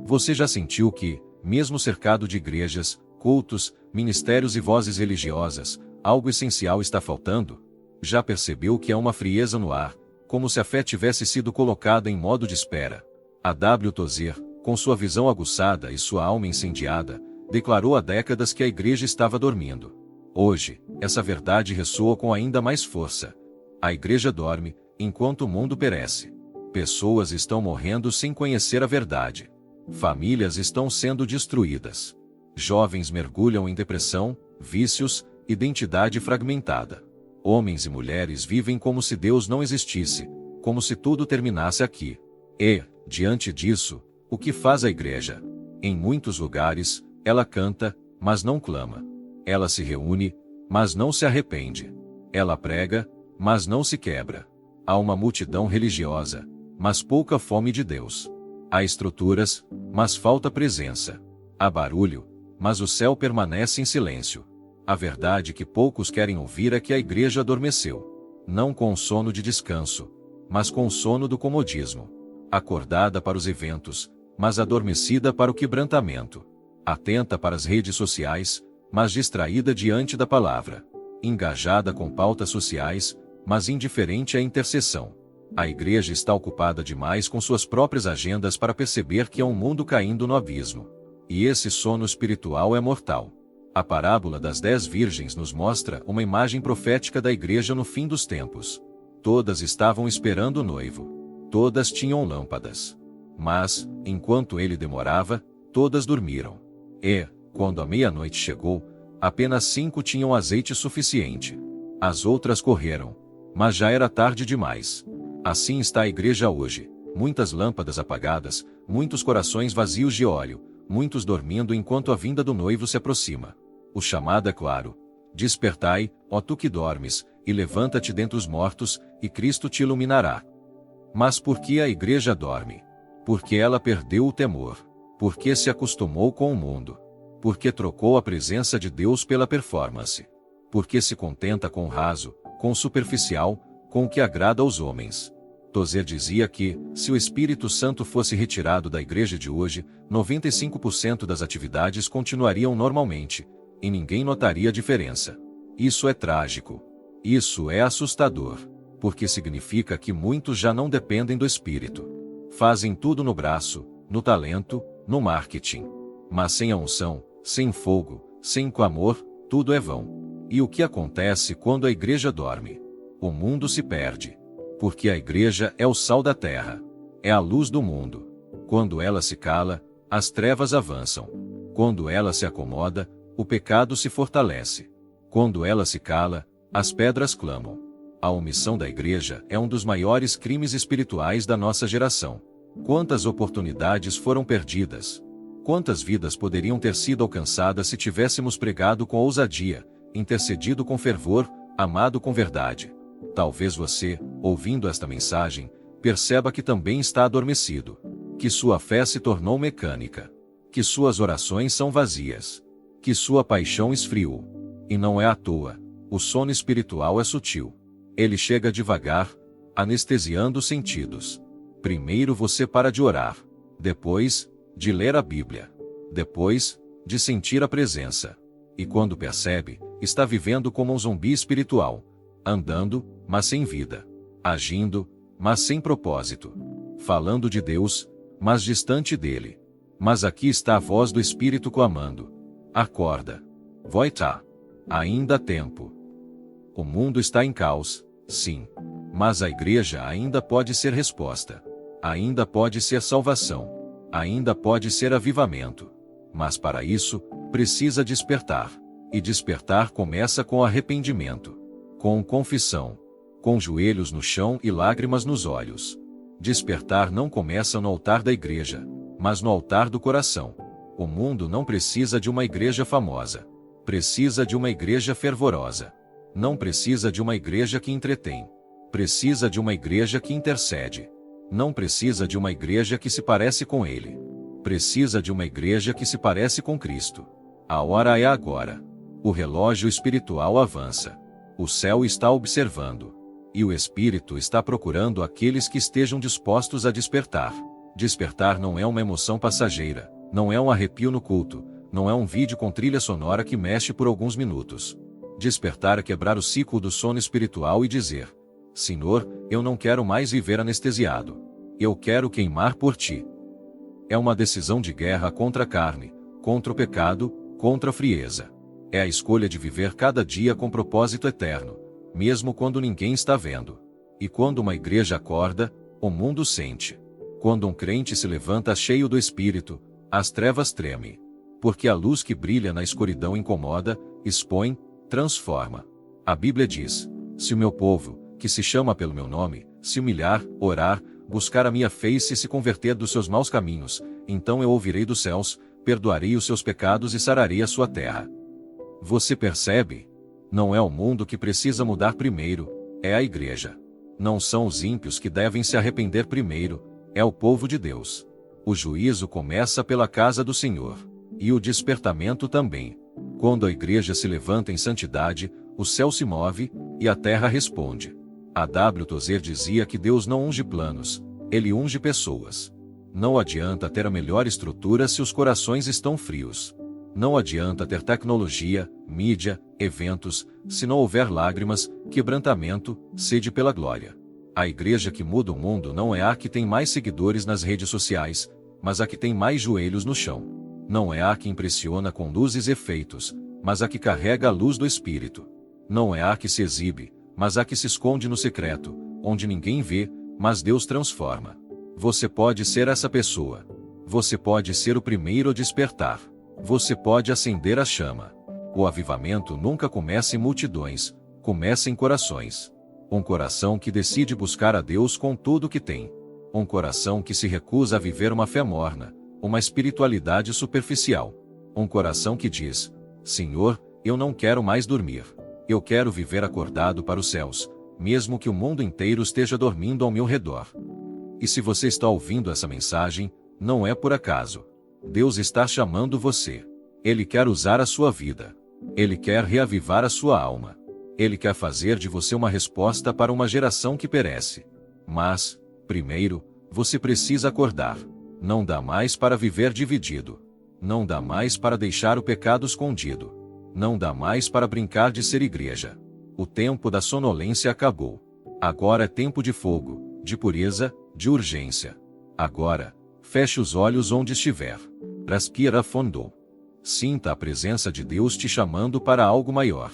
Você já sentiu que, mesmo cercado de igrejas, cultos, ministérios e vozes religiosas, algo essencial está faltando? Já percebeu que há uma frieza no ar, como se a fé tivesse sido colocada em modo de espera? A W. Tozer, com sua visão aguçada e sua alma incendiada, declarou há décadas que a igreja estava dormindo. Hoje, essa verdade ressoa com ainda mais força. A igreja dorme, enquanto o mundo perece. Pessoas estão morrendo sem conhecer a verdade. Famílias estão sendo destruídas. Jovens mergulham em depressão, vícios, identidade fragmentada. Homens e mulheres vivem como se Deus não existisse, como se tudo terminasse aqui. E, diante disso, o que faz a igreja? Em muitos lugares, ela canta, mas não clama. Ela se reúne, mas não se arrepende. Ela prega, mas não se quebra. Há uma multidão religiosa, mas pouca fome de Deus. Há estruturas, mas falta presença. Há barulho, mas o céu permanece em silêncio. A verdade que poucos querem ouvir é que a igreja adormeceu. Não com o sono de descanso, mas com o sono do comodismo. Acordada para os eventos, mas adormecida para o quebrantamento. Atenta para as redes sociais, mas distraída diante da palavra. Engajada com pautas sociais, mas indiferente à intercessão. A igreja está ocupada demais com suas próprias agendas para perceber que há um mundo caindo no abismo. E esse sono espiritual é mortal. A parábola das 10 virgens nos mostra uma imagem profética da igreja no fim dos tempos. Todas estavam esperando o noivo. Todas tinham lâmpadas. Mas, enquanto ele demorava, todas dormiram. E, quando a meia-noite chegou, apenas 5 tinham azeite suficiente. As outras correram. Mas já era tarde demais. Assim está a igreja hoje. Muitas lâmpadas apagadas, muitos corações vazios de óleo, muitos dormindo enquanto a vinda do noivo se aproxima. O chamado é claro. Despertai, ó tu que dormes, e levanta-te dentre os mortos, e Cristo te iluminará. Mas por que a igreja dorme? Porque ela perdeu o temor. Porque se acostumou com o mundo. Porque trocou a presença de Deus pela performance. Porque se contenta com o raso, com o superficial, com o que agrada aos homens. Tozer dizia que, se o Espírito Santo fosse retirado da igreja de hoje, 95% das atividades continuariam normalmente, e ninguém notaria a diferença. Isso é trágico. Isso é assustador. Porque significa que muitos já não dependem do Espírito. Fazem tudo no braço, no talento, no marketing. Mas sem a unção, sem fogo, sem clamor, tudo é vão. E o que acontece quando a igreja dorme? O mundo se perde. Porque a igreja é o sal da terra. É a luz do mundo. Quando ela se cala, as trevas avançam. Quando ela se acomoda, o pecado se fortalece. Quando ela se cala, as pedras clamam. A omissão da igreja é um dos maiores crimes espirituais da nossa geração. Quantas oportunidades foram perdidas? Quantas vidas poderiam ter sido alcançadas se tivéssemos pregado com ousadia, intercedido com fervor, amado com verdade? Talvez você, ouvindo esta mensagem, perceba que também está adormecido. Que sua fé se tornou mecânica. Que suas orações são vazias. Que sua paixão esfriou. E não é à toa. O sono espiritual é sutil. Ele chega devagar, anestesiando os sentidos. Primeiro você para de orar. Depois, de ler a Bíblia. Depois, de sentir a presença. E quando percebe, está vivendo como um zumbi espiritual. Andando, mas sem vida. Agindo, mas sem propósito. Falando de Deus, mas distante dele. Mas aqui está a voz do Espírito clamando. Acorda. Voita. Ainda há tempo. O mundo está em caos, sim. Mas a igreja ainda pode ser resposta. Ainda pode ser salvação. Ainda pode ser avivamento. Mas para isso, precisa despertar. E despertar começa com arrependimento. Com confissão. Com joelhos no chão e lágrimas nos olhos. Despertar não começa no altar da igreja, mas no altar do coração. O mundo não precisa de uma igreja famosa. Precisa de uma igreja fervorosa. Não precisa de uma igreja que entretém. Precisa de uma igreja que intercede. Não precisa de uma igreja que se parece com ele. Precisa de uma igreja que se parece com Cristo. A hora é agora. O relógio espiritual avança. O céu está observando. E o Espírito está procurando aqueles que estejam dispostos a despertar. Despertar não é uma emoção passageira, não é um arrepio no culto, não é um vídeo com trilha sonora que mexe por alguns minutos. Despertar é quebrar o ciclo do sono espiritual e dizer: Senhor, eu não quero mais viver anestesiado. Eu quero queimar por ti. É uma decisão de guerra contra a carne, contra o pecado, contra a frieza. É a escolha de viver cada dia com propósito eterno, mesmo quando ninguém está vendo. E quando uma igreja acorda, o mundo sente. Quando um crente se levanta cheio do Espírito, as trevas tremem. Porque a luz que brilha na escuridão incomoda, expõe, transforma. A Bíblia diz: se o meu povo, que se chama pelo meu nome, se humilhar, orar, buscar a minha face e se converter dos seus maus caminhos, então eu ouvirei dos céus, perdoarei os seus pecados e sararei a sua terra. Você percebe? Não é o mundo que precisa mudar primeiro, é a igreja. Não são os ímpios que devem se arrepender primeiro, é o povo de Deus. O juízo começa pela casa do Senhor. E o despertamento também. Quando a igreja se levanta em santidade, o céu se move, e a terra responde. A W. Tozer dizia que Deus não unge planos, ele unge pessoas. Não adianta ter a melhor estrutura se os corações estão frios. Não adianta ter tecnologia, mídia, eventos, se não houver lágrimas, quebrantamento, sede pela glória. A igreja que muda o mundo não é a que tem mais seguidores nas redes sociais, mas a que tem mais joelhos no chão. Não é a que impressiona com luzes e efeitos, mas a que carrega a luz do Espírito. Não é a que se exibe, mas a que se esconde no secreto, onde ninguém vê, mas Deus transforma. Você pode ser essa pessoa. Você pode ser o primeiro a despertar. Você pode acender a chama. O avivamento nunca começa em multidões, começa em corações. Um coração que decide buscar a Deus com tudo o que tem. Um coração que se recusa a viver uma fé morna, uma espiritualidade superficial. Um coração que diz: Senhor, eu não quero mais dormir. Eu quero viver acordado para os céus, mesmo que o mundo inteiro esteja dormindo ao meu redor. E se você está ouvindo essa mensagem, não é por acaso. Deus está chamando você. Ele quer usar a sua vida. Ele quer reavivar a sua alma. Ele quer fazer de você uma resposta para uma geração que perece. Mas, primeiro, você precisa acordar. Não dá mais para viver dividido. Não dá mais para deixar o pecado escondido. Não dá mais para brincar de ser igreja. O tempo da sonolência acabou. Agora é tempo de fogo, de pureza, de urgência. Agora, feche os olhos onde estiver. Respira fundo. Sinta a presença de Deus te chamando para algo maior.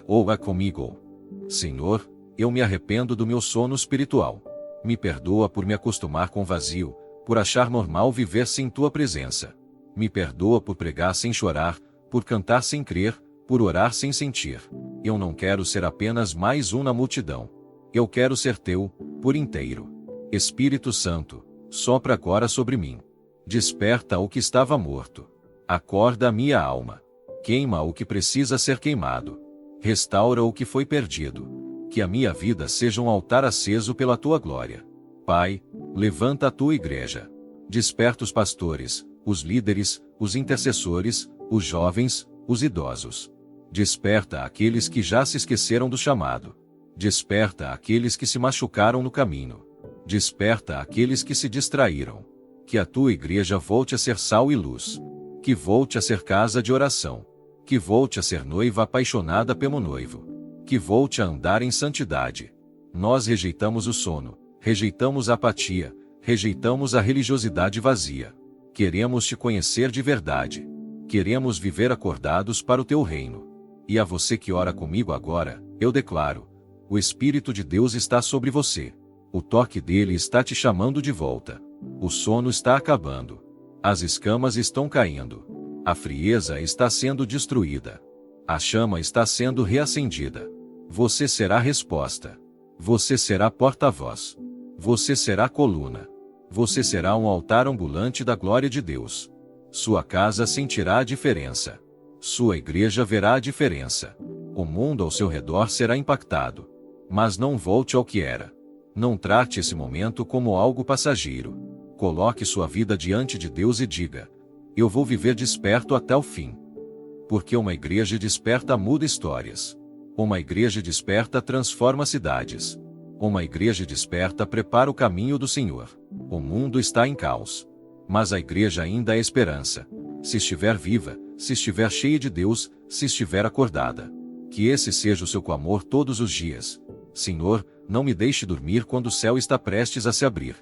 Ouça comigo. Senhor, eu me arrependo do meu sono espiritual. Me perdoa por me acostumar com vazio, por achar normal viver sem tua presença. Me perdoa por pregar sem chorar, por cantar sem crer, por orar sem sentir. Eu não quero ser apenas mais um na multidão. Eu quero ser teu, por inteiro. Espírito Santo, sopra agora sobre mim. Desperta o que estava morto. Acorda a minha alma. Queima o que precisa ser queimado. Restaura o que foi perdido. Que a minha vida seja um altar aceso pela tua glória. Pai, levanta a tua igreja. Desperta os pastores, os líderes, os intercessores, os jovens, os idosos. Desperta aqueles que já se esqueceram do chamado. Desperta aqueles que se machucaram no caminho. Desperta aqueles que se distraíram. Que a tua igreja volte a ser sal e luz. Que volte a ser casa de oração. Que volte a ser noiva apaixonada pelo noivo. Que volte a andar em santidade. Nós rejeitamos o sono, rejeitamos a apatia, rejeitamos a religiosidade vazia. Queremos te conhecer de verdade. Queremos viver acordados para o teu reino. E a você que ora comigo agora, eu declaro: o Espírito de Deus está sobre você. O toque dele está te chamando de volta. O sono está acabando. As escamas estão caindo. A frieza está sendo destruída. A chama está sendo reacendida. Você será resposta. Você será porta-voz. Você será coluna. Você será um altar ambulante da glória de Deus. Sua casa sentirá a diferença. Sua igreja verá a diferença. O mundo ao seu redor será impactado. Mas não volte ao que era. Não trate esse momento como algo passageiro. Coloque sua vida diante de Deus e diga: eu vou viver desperto até o fim. Porque uma igreja desperta muda histórias. Uma igreja desperta transforma cidades. Uma igreja desperta prepara o caminho do Senhor. O mundo está em caos. Mas a igreja ainda é esperança. Se estiver viva, se estiver cheia de Deus, se estiver acordada. Que esse seja o seu clamor todos os dias. Senhor, não me deixe dormir quando o céu está prestes a se abrir.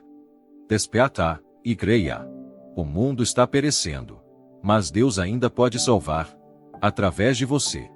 Desperta, e creia. O mundo está perecendo. Mas Deus ainda pode salvar. Através de você.